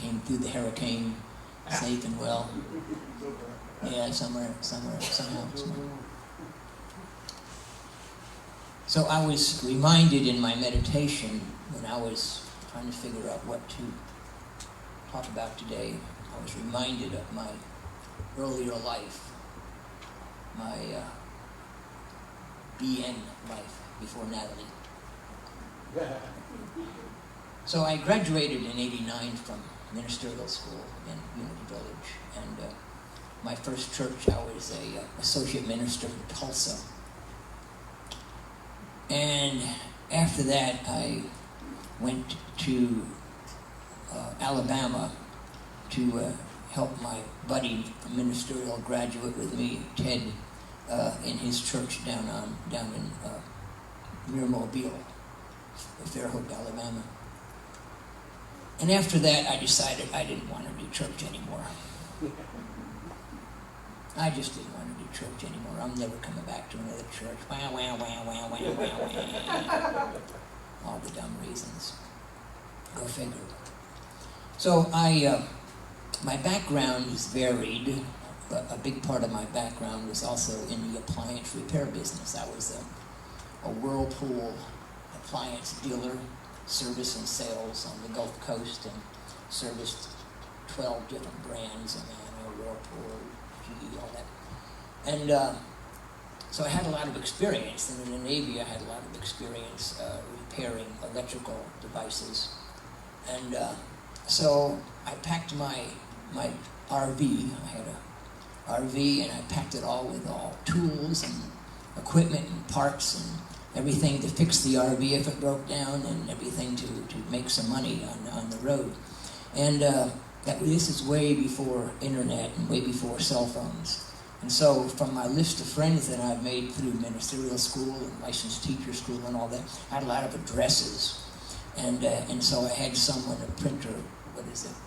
came through the hurricane safe and well. Yeah, somehow. So I was reminded in my meditation when I was trying to figure out what to talk about today, I was reminded of my earlier life, my BN life before Natalie. So I graduated in '89 from ministerial school in Unity Village, and my first church I was a associate minister in Tulsa. And after that I went to Alabama to help my buddy, a ministerial graduate with me, Ted, in his church down in Mobile, Fairhope, Alabama. And after that, I decided I didn't want to do church anymore. I just didn't want to do church anymore. I'm never coming back to another church. Wah, wah, wah, wah, wah, wah, wah. All the dumb reasons. Go figure. So my background is varied, but a big part of my background was also in the appliance repair business. I was a Whirlpool appliance dealer, service and sales on the Gulf Coast, and serviced 12 different brands, Whirlpool, GE, all that. And so I had a lot of experience, and in the Navy I had a lot of experience repairing electrical devices. And so I packed my RV. I had a RV, and I packed it all with all tools and equipment and parts and everything to fix the RV if it broke down, and everything to make some money on the road. And this is way before internet and way before cell phones. And so from my list of friends that I've made through ministerial school and licensed teacher school and all that, I had a lot of addresses. And so I had someone, a printer,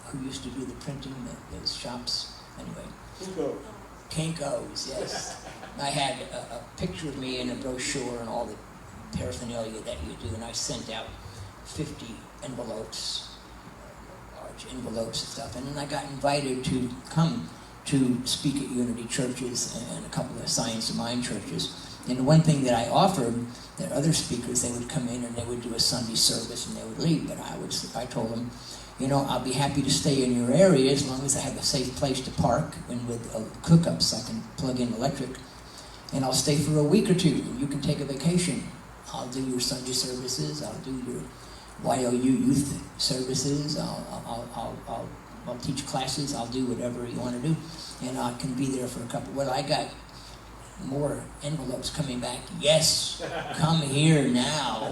who used to do the printing, those shops, anyway. Kinko's, yes. I had a picture of me in a brochure and all the paraphernalia that you do, and I sent out 50 envelopes, large envelopes and stuff, and then I got invited to come to speak at Unity churches and a couple of Science of Mind churches. And one thing that I offered, that other speakers, they would come in and they would do a Sunday service and they would leave, but I told them, I'll be happy to stay in your area as long as I have a safe place to park, and with hookups I can plug in electric, and I'll stay for a week or two. You can take a vacation. I'll do your Sunday services. I'll do your YOU youth services. I'll teach classes. I'll do whatever you want to do, and I can be there for a couple. Well, I got more envelopes coming back. Yes, come here now.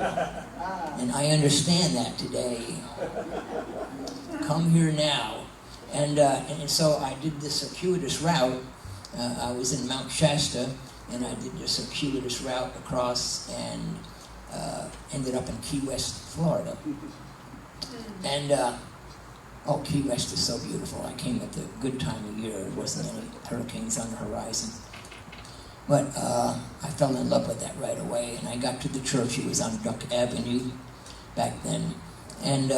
And I understand that today. Come here now. And so I did this circuitous route. I was in Mount Shasta, and I did this circuitous route across and ended up in Key West, Florida. And Key West is so beautiful. I came at the good time of year. There wasn't any hurricanes on the horizon. But I fell in love with that right away, and I got to the church. It was on Duck Avenue back then. And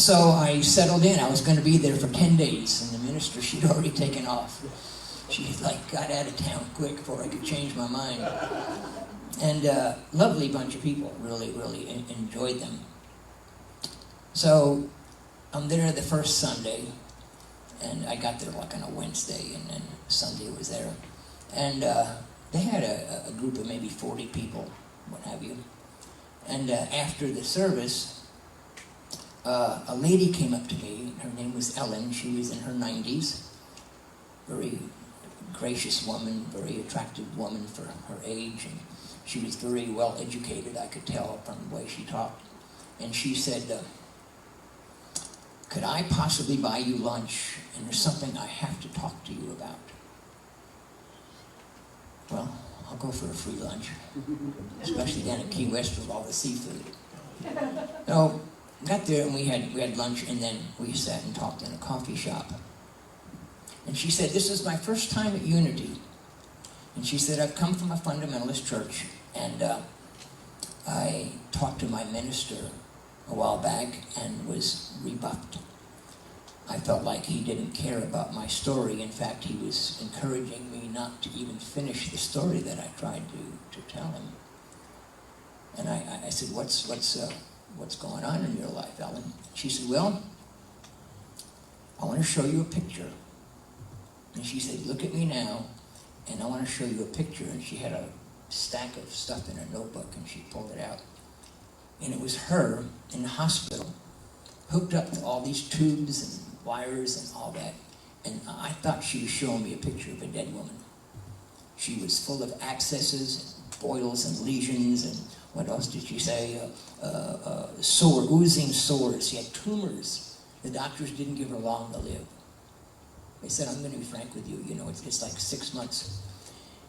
so I settled in. I was going to be there for 10 days, and the minister, she'd already taken off. She got out of town quick before I could change my mind. And lovely bunch of people, really, really enjoyed them. So I'm there the first Sunday, and I got there like on a Wednesday, and then Sunday was there. And they had a group of maybe 40 people, what have you. And after the service, a lady came up to me. Her name was Ellen. She was in her 90s. Very gracious woman, very attractive woman for her age. And she was very well educated, I could tell from the way she talked. And she said, could I possibly buy you lunch? And there's something I have to talk to you about. Well, I'll go for a free lunch, especially down in Key West with all the seafood. So, got there and we had lunch, and then we sat and talked in a coffee shop. And she said, this is my first time at Unity. And she said, I've come from a fundamentalist church, and I talked to my minister a while back and was rebuffed. I felt like he didn't care about my story. In fact, he was encouraging me not to even finish the story that I tried to tell him. And I said, what's going on in your life, Ellen? She said, well, I want to show you a picture. And she said, look at me now, and I want to show you a picture. And she had a stack of stuff in her notebook, and she pulled it out. And it was her in the hospital, hooked up to all these tubes and wires and all that. And I thought she was showing me a picture of a dead woman. She was full of abscesses, boils and lesions, and what else did she say? Oozing sores. She had tumors. The doctors didn't give her long to live. They said, I'm going to be frank with you, it's like 6 months.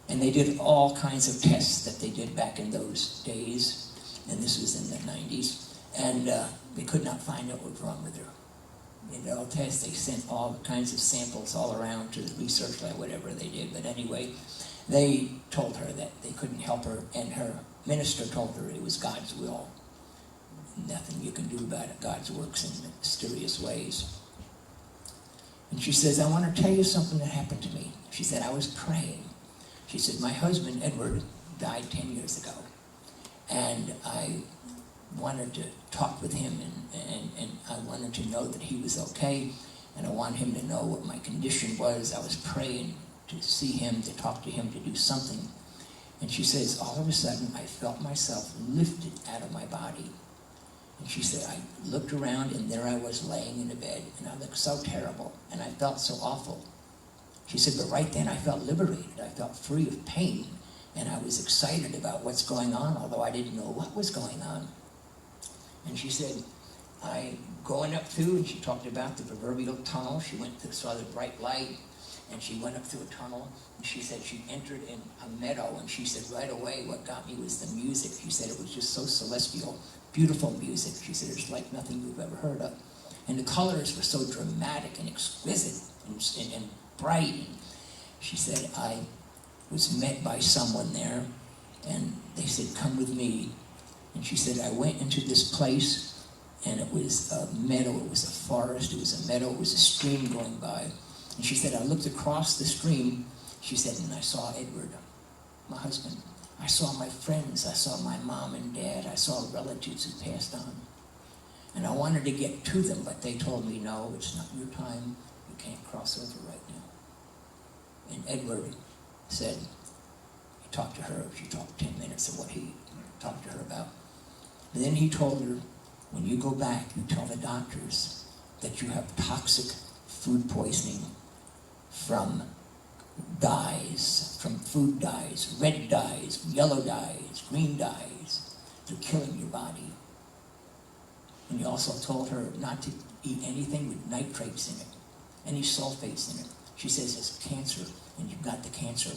And they did all kinds of tests that they did back in those days, and this was in the 90s, and they could not find out what was wrong with her. They did all tests. They sent all kinds of samples all around to the research lab, whatever they did. But anyway, they told her that they couldn't help her, and her minister told her it was God's will. Nothing you can do about it. God works in mysterious ways. And she says, I want to tell you something that happened to me. She said, I was praying. She said, my husband, Edward, died 10 years ago. And I wanted to talk with him, and I wanted to know that he was okay, and I wanted him to know what my condition was. I was praying to see him, to talk to him, to do something. And she says, all of a sudden, I felt myself lifted out of my body. And she said, I looked around, and there I was laying in a bed, and I looked so terrible, and I felt so awful. She said, but right then I felt liberated. I felt free of pain, and I was excited about what's going on, although I didn't know what was going on. And she said, I going up through, and she talked about the proverbial tunnel. She went to, saw the bright light, and she went up through a tunnel, and she said she entered in a meadow, and she said right away what got me was the music. She said it was just so celestial, beautiful music. She said it's like nothing you've ever heard of. And the colors were so dramatic and exquisite and bright. And she said, I was met by someone there, and they said, come with me. And she said, I went into this place, and it was a meadow, it was a forest, it was a meadow, it was a stream going by. And she said, I looked across the stream, she said, and I saw Edward, my husband. I saw my friends, I saw my mom and dad, I saw relatives who passed on. And I wanted to get to them, but they told me, no, it's not your time, you can't cross over right now. And Edward said, he talked to her, she talked 10 minutes of what he talked to her about. And then he told her, when you go back, you tell the doctors that you have toxic food poisoning from dyes, from food dyes, red dyes, yellow dyes, green dyes. They're killing your body. And he also told her not to eat anything with nitrates in it, any sulfates in it. She says it's cancer, and you've got the cancer.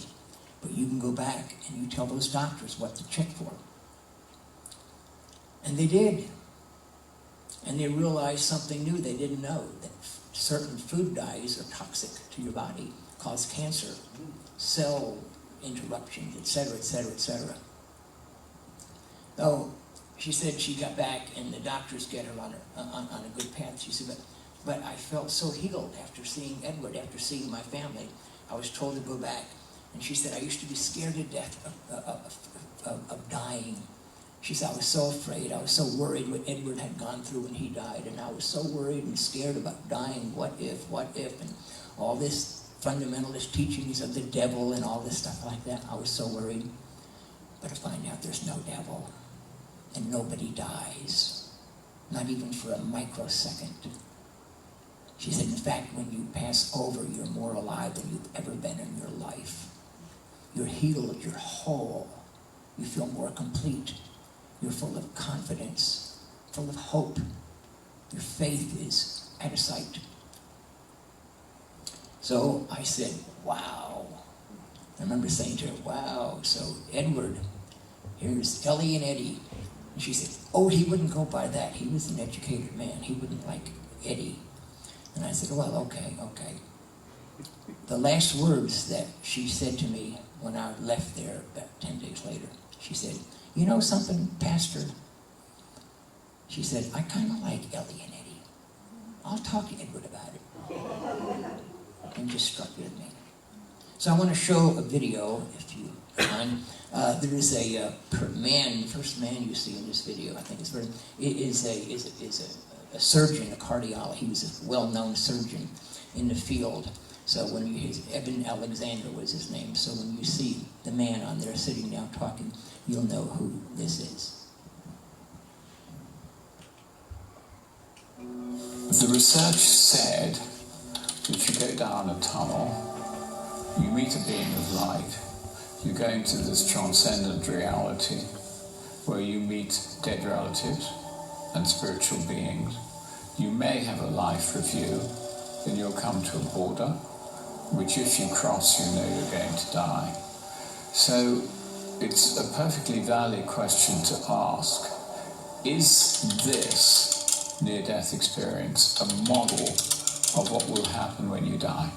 But you can go back and you tell those doctors what to check for. And they did. And they realized something new they didn't know, that certain food dyes are toxic to your body, cause cancer, cell interruptions, etc., etc., etc. So she said she got back, and the doctors get her on a good path. She said, but I felt so healed after seeing Edward, after seeing my family. I was told to go back. And she said, I used to be scared to death of dying. She said, I was so afraid. I was so worried what Edward had gone through when he died. And I was so worried and scared about dying. What if, and all this fundamentalist teachings of the devil and all this stuff like that. I was so worried. But to find out there's no devil. And nobody dies. Not even for a microsecond. She said, in fact, when you pass over, you're more alive than you've ever been in your life. You're healed, you're whole. You feel more complete. You're full of confidence, full of hope. Your faith is out of sight. So I said, wow. I remember saying to her, wow, so Edward, here's Ellie and Eddie. And she said, oh, he wouldn't go by that. He was an educated man. He wouldn't like Eddie. And I said, well, okay. The last words that she said to me when I left there about 10 days later, she said, you know something, Pastor? She said, I kind of like Ellie and Eddie. I'll talk to Edward about it. And just struck with me. So I want to show a video, if you can. There is a man, the first man you see in this video, I think is a surgeon, a cardiologist. He was a well-known surgeon in the field. So when Eben Alexander was his name. So when you see the man on there sitting down talking, you'll know who this is. The research said that if you go down a tunnel, you meet a being of light, you go into this transcendent reality where you meet dead relatives and spiritual beings. You may have a life review, then you'll come to a border, which if you cross, you know you're going to die. So it's a perfectly valid question to ask, is this near-death experience a model of what will happen when you die?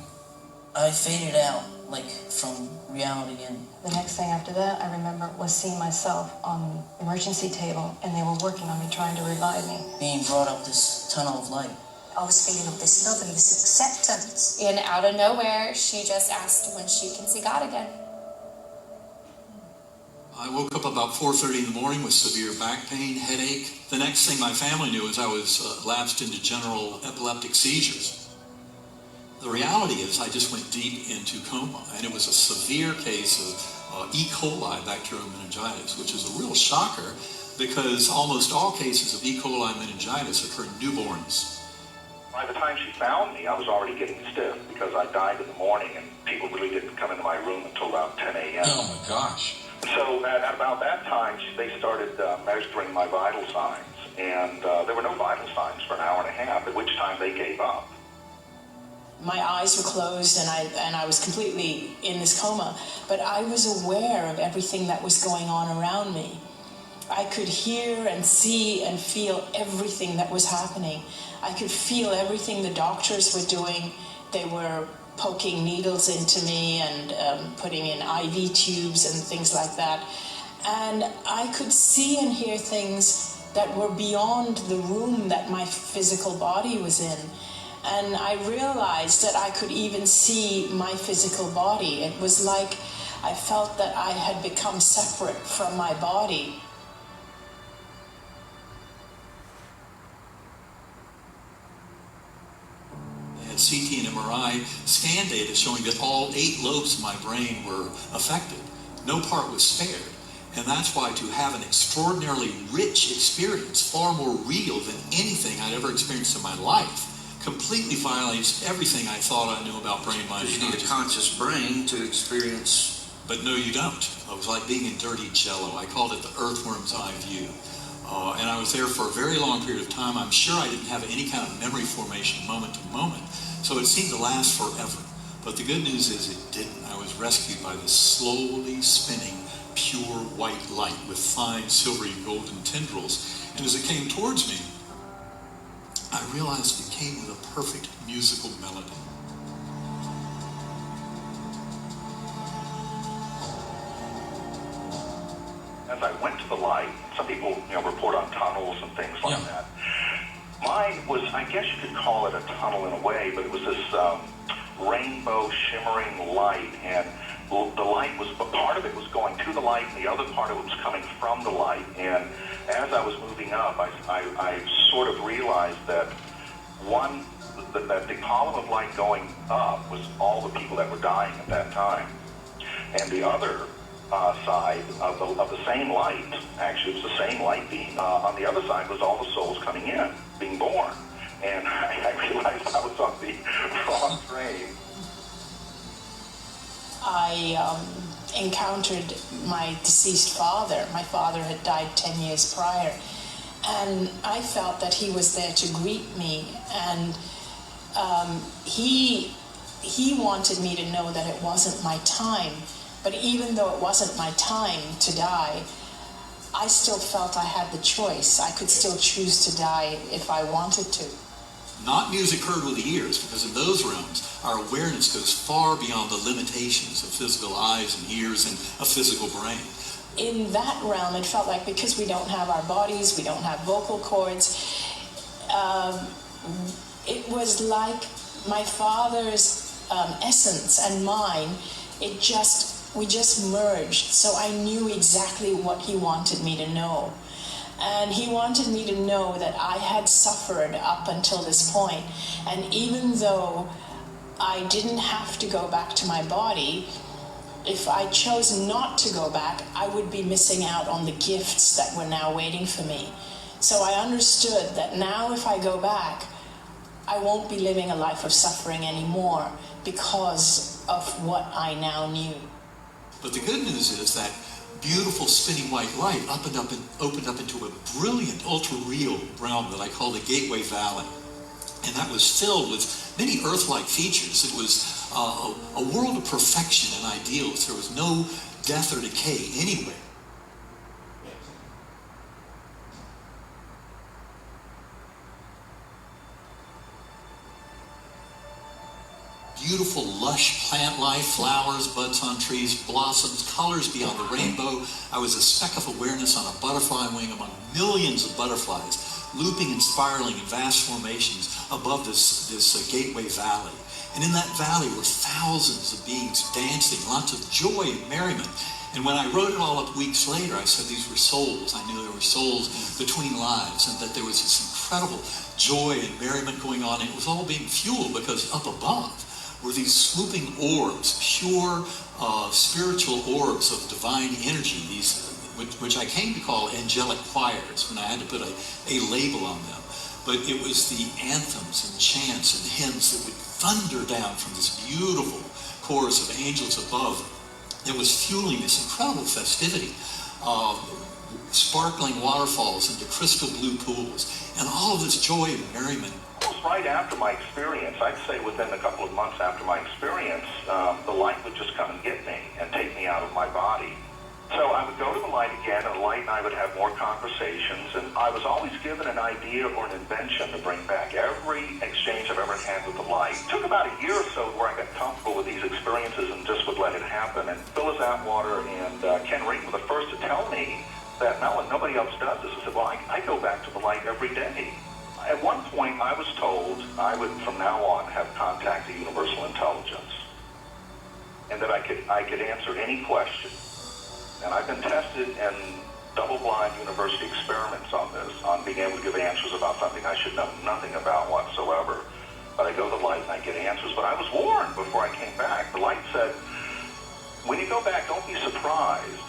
I faded out, like, from reality. And the next thing after that, I remember, was seeing myself on the emergency table, and they were working on me, trying to revive me. Being brought up this tunnel of light. I was feeling of this love and this acceptance. And out of nowhere, she just asked when she can see God again. I woke up about 4:30 in the morning with severe back pain, headache. The next thing my family knew is I was lapsed into general epileptic seizures. The reality is I just went deep into coma, and it was a severe case of E. coli bacterial meningitis, which is a real shocker because almost all cases of E. coli meningitis occur in newborns. By the time she found me, I was already getting stiff because I died in the morning and people really didn't come into my room until about 10 a.m. Oh my gosh. So at about that time, they started measuring my vital signs, and there were no vital signs for an hour and a half, at which time they gave up. My eyes were closed and I was completely in this coma, but I was aware of everything that was going on around me. I could hear and see and feel everything that was happening. I could feel everything the doctors were doing. They were poking needles into me and putting in IV tubes and things like that. And I could see and hear things that were beyond the room that my physical body was in. And I realized that I could even see my physical body. It was like I felt that I had become separate from my body. They had CT and MRI scan data showing that all 8 lobes of my brain were affected. No part was spared. And that's why to have an extraordinarily rich experience, far more real than anything I'd ever experienced in my life, completely violates everything I thought I knew about brain, mind, and You need a conscious brain to experience. But no, you don't. It was like being in dirty jello. I called it the earthworm's eye view. And I was there for a very long period of time. I'm sure I didn't have any kind of memory formation moment to moment. So it seemed to last forever. But the good news is it didn't. I was rescued by this slowly spinning, pure white light with fine silvery golden tendrils. And as it came towards me, I realized it came with a perfect musical melody. As I went to the light, some people, report on tunnels and things like that. Mine was, I guess you could call it a tunnel in a way, but it was this rainbow shimmering light, and the light was, a part of it was going to the light, and the other part of it was coming from the light. And as I was moving up, I sort of realized that that the column of light going up was all the people that were dying at that time, and the other side of the same light, actually it was the same light beam, on the other side was all the souls coming in, being born. And I realized I was on the wrong train. I encountered my deceased father. My father had died 10 years prior. And I felt that he was there to greet me. And he wanted me to know that it wasn't my time. But even though it wasn't my time to die, I still felt I had the choice. I could still choose to die if I wanted to. Not music heard with the ears, because in those realms, our awareness goes far beyond the limitations of physical eyes and ears and a physical brain. in that realm, it felt like because we don't have our bodies, we don't have vocal cords, it was like my father's essence and mine, we just merged. So I knew exactly what he wanted me to know. And he wanted me to know that I had suffered up until this point. And even though I didn't have to go back to my body, if I chose not to go back, I would be missing out on the gifts that were now waiting for me. So I understood that now if I go back, I won't be living a life of suffering anymore because of what I now knew. But the good news is that beautiful spinning white light opened up into a brilliant, ultra-real realm that I call the Gateway Valley. And that was filled with many Earth-like features. It was a world of perfection and ideals. There was no death or decay anywhere. Beautiful, lush plant life, flowers, buds on trees, blossoms, colors beyond the rainbow. I was a speck of awareness on a butterfly wing among millions of butterflies, looping and spiraling in vast formations above this Gateway Valley. And in that valley were thousands of beings dancing, lots of joy and merriment. And when I wrote it all up weeks later, I said these were souls. I knew there were souls between lives, and that there was this incredible joy and merriment going on. And it was all being fueled because up above were these swooping orbs, pure spiritual orbs of divine energy, these which I came to call angelic choirs when I had to put a label on them. But it was the anthems and chants and hymns that would thunder down from this beautiful chorus of angels above that was fueling this incredible festivity. Sparkling waterfalls into crystal blue pools, and all of this joy and merriment. Right after my experience, I'd say within a couple of months after my experience, the light would just come and get me and take me out of my body. So I would go to the light again, and the light and I would have more conversations, and I was always given an idea or an invention to bring back every exchange I've ever had with the light. It took about a year or so where I got comfortable with these experiences and just would let it happen. And Phyllis Atwater and Ken Reed were the first to tell me that, Mel, nobody else does this. I said, well, I go back to the light every day. At one point, I was told I would, from now on, have contact to universal intelligence, and that I could answer any question. And I've been tested in double-blind university experiments on this, on being able to give answers about something I should know nothing about whatsoever. But I go to the light and I get answers. But I was warned before I came back. The light said, when you go back, don't be surprised.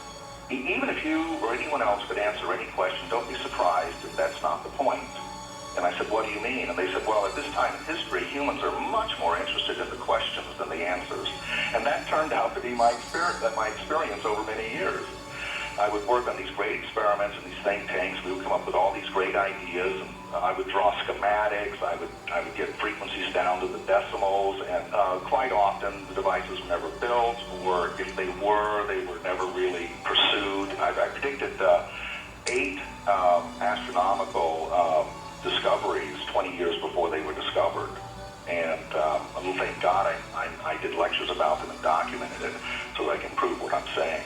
Even if you or anyone else could answer any question, don't be surprised if that's not the point. And I said, what do you mean? And they said, well, at this time in history, humans are much more interested in the questions than the answers. And that turned out to be my experience over many years. I would work on these great experiments in these think tanks. We would come up with all these great ideas, and I would draw schematics. I would get frequencies down to the decimals, and quite often the devices were never built, or if they were never really pursued. I predicted 8 astronomical discoveries 20 years before they were discovered. And thank God I did lectures about them and documented it so that I can prove what I'm saying.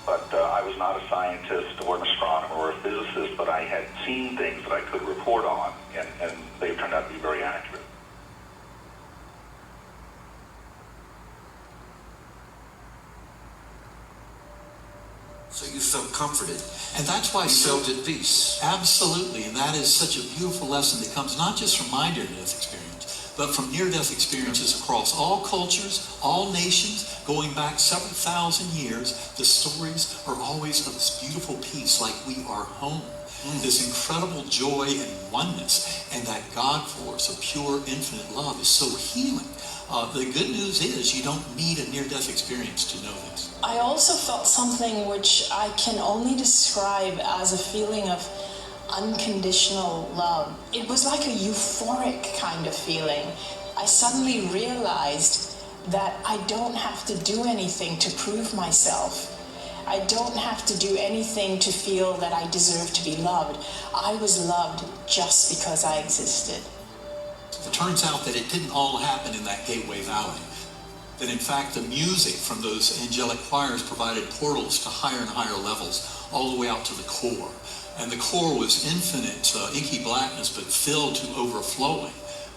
But I was not a scientist or an astronomer or a physicist, but I had seen things that I could report on, and they turned out to be very accurate. So you felt comforted. And that's why you felt at peace. Absolutely, and that is such a beautiful lesson that comes not just from my near-death experience, but from near-death experiences across all cultures, all nations, going back several thousand years. The stories are always of this beautiful peace, like we are home. This incredible joy and oneness, and that God force of pure, infinite love is so healing. The good news is you don't need a near-death experience to know this. I also felt something which I can only describe as a feeling of unconditional love. It was like a euphoric kind of feeling. I suddenly realized that I don't have to do anything to prove myself. I don't have to do anything to feel that I deserve to be loved. I was loved just because I existed. It turns out that it didn't all happen in that Gateway Valley. that in fact the music from those angelic choirs provided portals to higher and higher levels, all the way out to the core. And the core was infinite, inky blackness, but filled to overflowing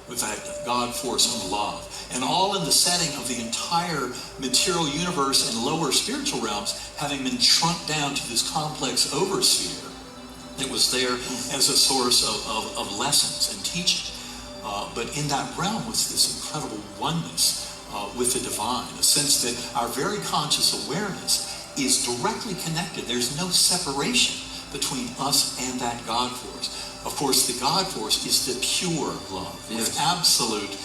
with that God force of love. And all in the setting of the entire material universe and lower spiritual realms having been shrunk down to this complex oversphere that was there as a source of lessons and teaching. But in that realm was this incredible oneness with the divine, a sense that our very conscious awareness is directly connected. There's no separation between us and that God force. Of course, the God force is the pure love, with absolute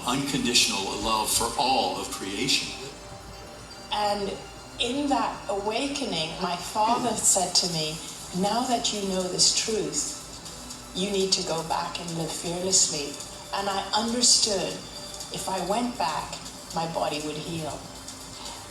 unconditional love for all of creation. And in that awakening, my father said to me, now that you know this truth, you need to go back and live fearlessly. And I understood if I went back, my body would heal.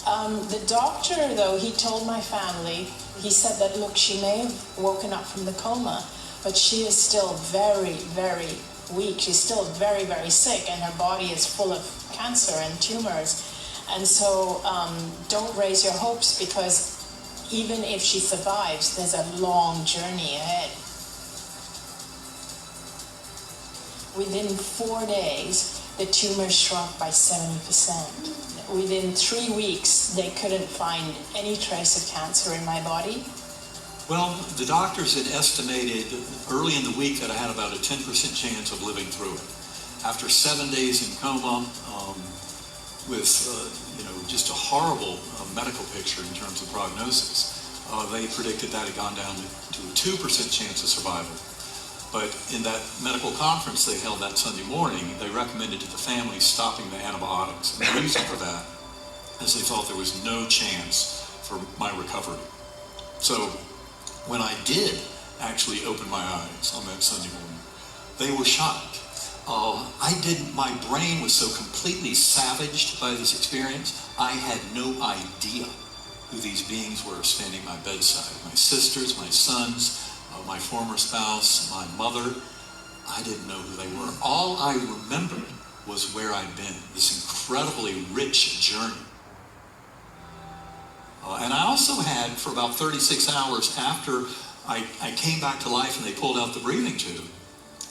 The doctor, though, he told my family, he said that, look, she may have woken up from the coma, but she is still very, very weak. She's still very, very sick, and her body is full of cancer and tumors. And so don't raise your hopes, because even if she survives, there's a long journey ahead. Within 4 days, the tumor shrunk by 70%. Within 3 weeks, they couldn't find any trace of cancer in my body. Well, the doctors had estimated early in the week that I had about a 10% chance of living through it. After 7 days in coma, with just a horrible medical picture in terms of prognosis, they predicted that had gone down to a 2% chance of survival. But in that medical conference they held that Sunday morning, they recommended to the family stopping the antibiotics. And the reason for that is they thought there was no chance for my recovery. So when I did actually open my eyes on that Sunday morning, they were shocked. My brain was so completely savaged by this experience, I had no idea who these beings were standing by my bedside. My sisters, my sons, my former spouse, my mother. I didn't know who they were. All I remembered was where I'd been, this incredibly rich journey. And I also had, for about 36 hours after I came back to life and they pulled out the breathing tube,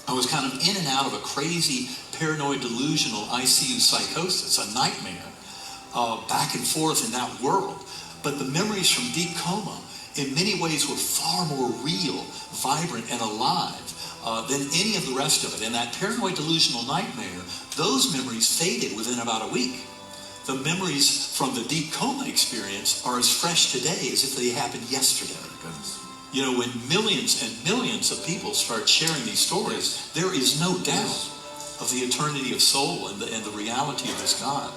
I was kind of in and out of a crazy, paranoid, delusional ICU psychosis, a nightmare, back and forth in that world. But the memories from deep coma, in many ways, were far more real, vibrant, and alive than any of the rest of it. And that paranoid, delusional nightmare, those memories faded within about a week. The memories from the deep coma experience are as fresh today as if they happened yesterday. You know, when millions and millions of people start sharing these stories, there is no doubt of the eternity of soul and the reality of this God.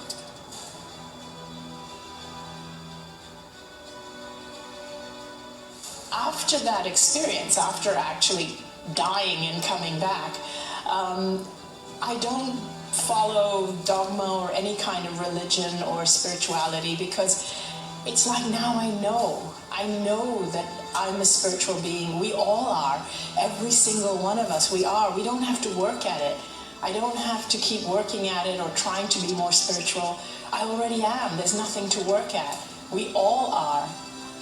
After that experience, after actually dying and coming back, I don't follow dogma or any kind of religion or spirituality, because it's like now I know that I'm a spiritual being. We all are. Every single one of us, we are. We don't have to work at it. I don't have to keep working at it or trying to be more spiritual. I already am. There's nothing to work at. We all are.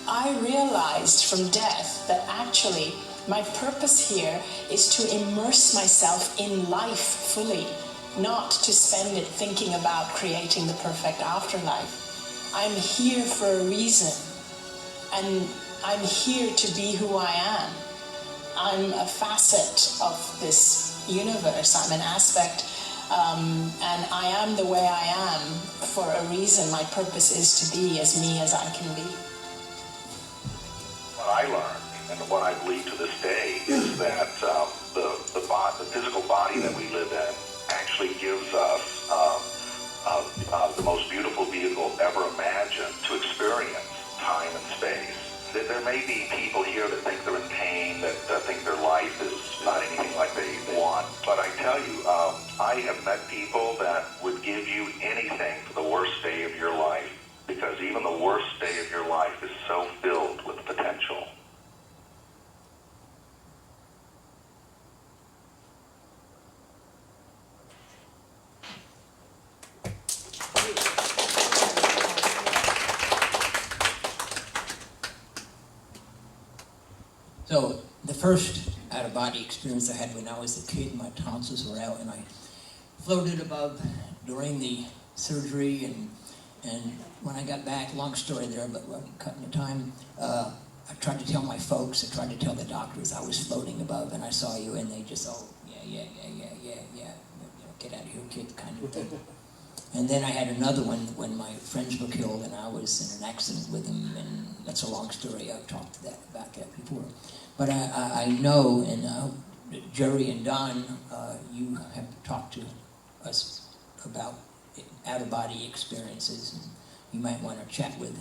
I realized from death that actually my purpose here is to immerse myself in life fully, not to spend it thinking about creating the perfect afterlife. I'm here for a reason, and I'm here to be who I am. I'm a facet of this universe. I'm an aspect, and I am the way I am for a reason. My purpose is to be as me as I can be. What I learned, and what I believe to this day, is that the physical body that we live in actually gives us the most beautiful vehicle ever imagined to experience time and space. That there may be people here that think they're in pain, that think their life is not anything like they want. But I tell you, I have met people that would give you anything for the worst day of your life, because even the worst day of your life is so filled with potential. So the first out-of-body experience I had when I was a kid, my tonsils were out, and I floated above during the surgery, and when I got back, long story there, but I'm cutting the time, I tried to tell my folks, I tried to tell the doctors I was floating above, and I saw you, and they just, oh, yeah, get out of here, kid, kind of thing. And then I had another one when my friends were killed, and I was in an accident with them, and that's a long story. I've talked about that before. But I know, and Jerry and Don, you have talked to us about out-of-body experiences, and you might want to chat with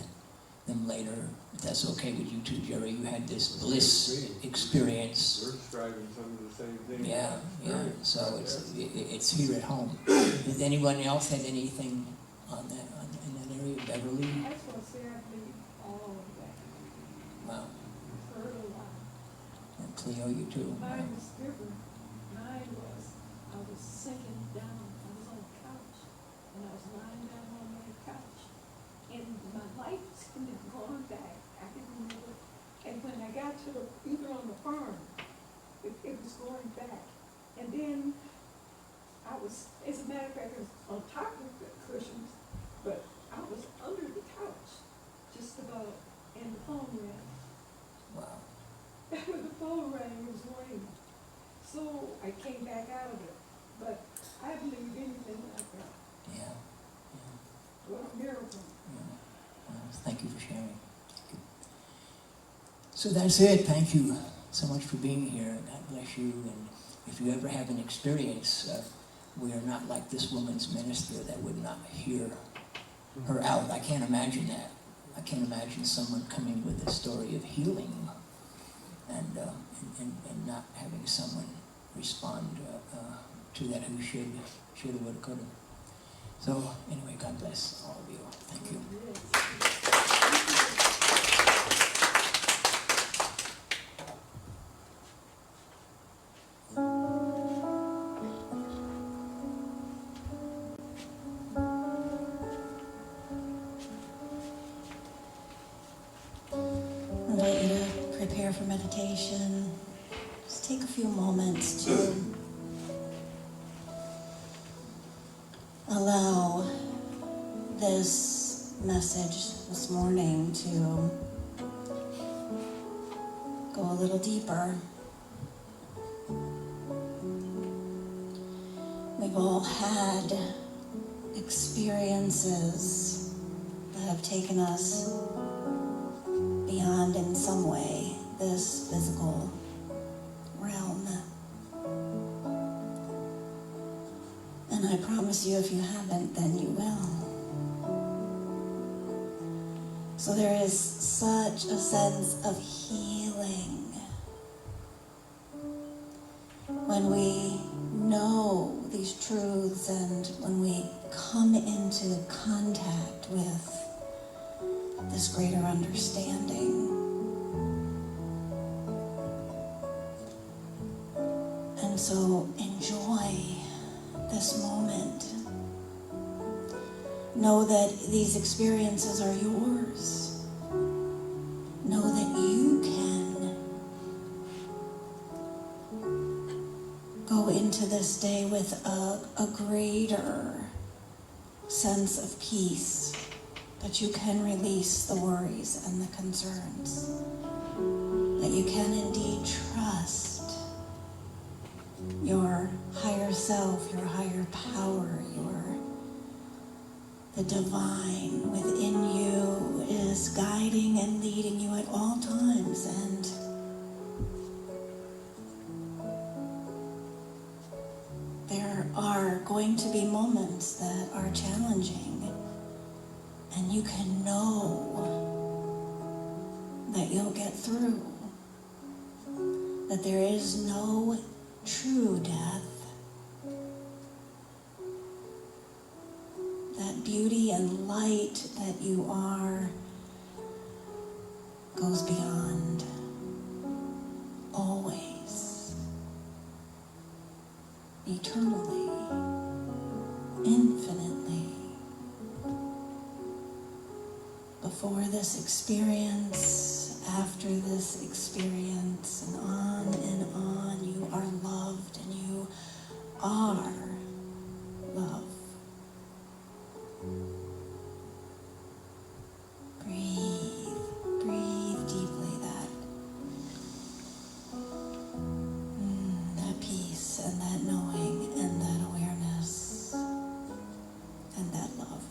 them later, if that's okay with you too, Jerry. You had this bliss experience. We're describing some of the same things. Yeah. So it's here at home. Has anyone else had anything on that in that area, Beverly? I just want to say I believe all of that. Wow. I've heard a lot. And Cleo, you too. Mine was different. Mine was, I was sinking down. I was on a couch, and I was lying down on my couch, and my life seemed to have gone back. I didn't remember. And when I got to even on the farm, it was going back. And then I was, as a matter of fact, I was on top of the cushions, but I was under the couch, just about, and the phone rang. Wow. When the phone rang, it was raining. So I came back out of it. But I believe anything like that. Yeah. What a miracle. Yeah. Well, thank you for sharing. Thank you. So that's it. Thank you so much for being here. God bless you. And if you ever have an experience, we are not like this woman's minister that would not hear her out. I can't imagine that. I can't imagine someone coming with a story of healing and not having someone respond to that who should have, would have, could have. So anyway, God bless all of you. Thank you. I invite you to prepare for meditation. Just take a few moments to allow this message this morning to go a little deeper. We've all had experiences that have taken us beyond, in some way, this physical realm. And I promise you, if you haven't, then you will. So there is such a sense of healing when we know these truths and when we come into contact with this greater understanding. And so enjoy this moment. Know that these experiences are yours. Know that you can go into this day with a greater sense of peace, that you can release the worries and the concerns, that you can indeed trust your higher self, your higher power, the divine within you is guiding and leading you at all times. And there are going to be moments that are challenging, and you can know that you'll get through, that there is no true death, that beauty and light that you are goes beyond, always, eternally, infinitely. Before this experience, after this experience, and on, you are loved and you are love. Breathe deeply that peace and that knowing and that awareness and that love.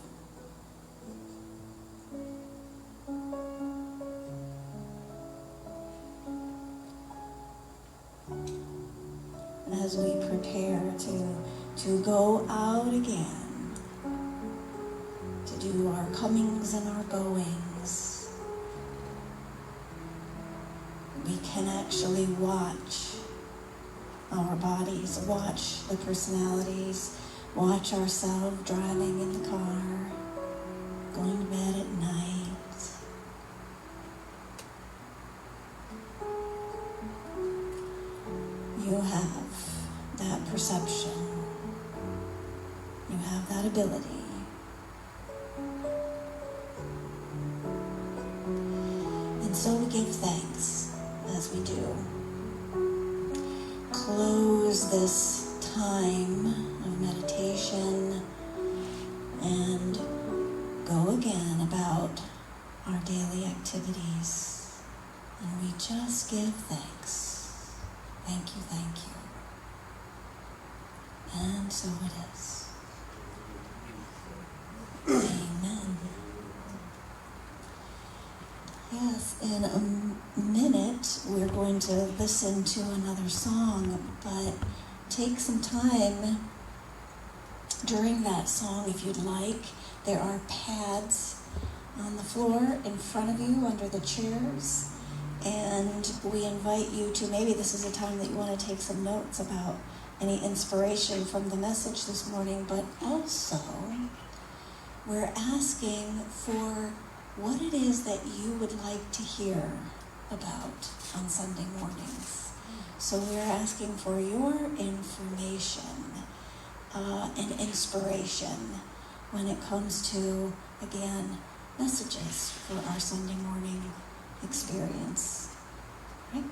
As we prepare to go out again, to do our comings and our goings, we can actually watch our bodies, watch the personalities, watch ourselves driving in the car, going to bed at night. You have that perception. You have that ability. And so we give thanks as we do. Close this time of meditation and go again about our daily activities. And we just give thanks. Thank you, thank you. And so it is. Amen. Yes, in a minute we're going to listen to another song, but take some time during that song if you'd like. There are pads on the floor in front of you under the chairs, and we invite you to, maybe this is a time that you want to take some notes about any inspiration from the message this morning, but also we're asking for what it is that you would like to hear about on Sunday mornings. So we're asking for your information and inspiration when it comes to, again, messages for our Sunday morning experience. Right?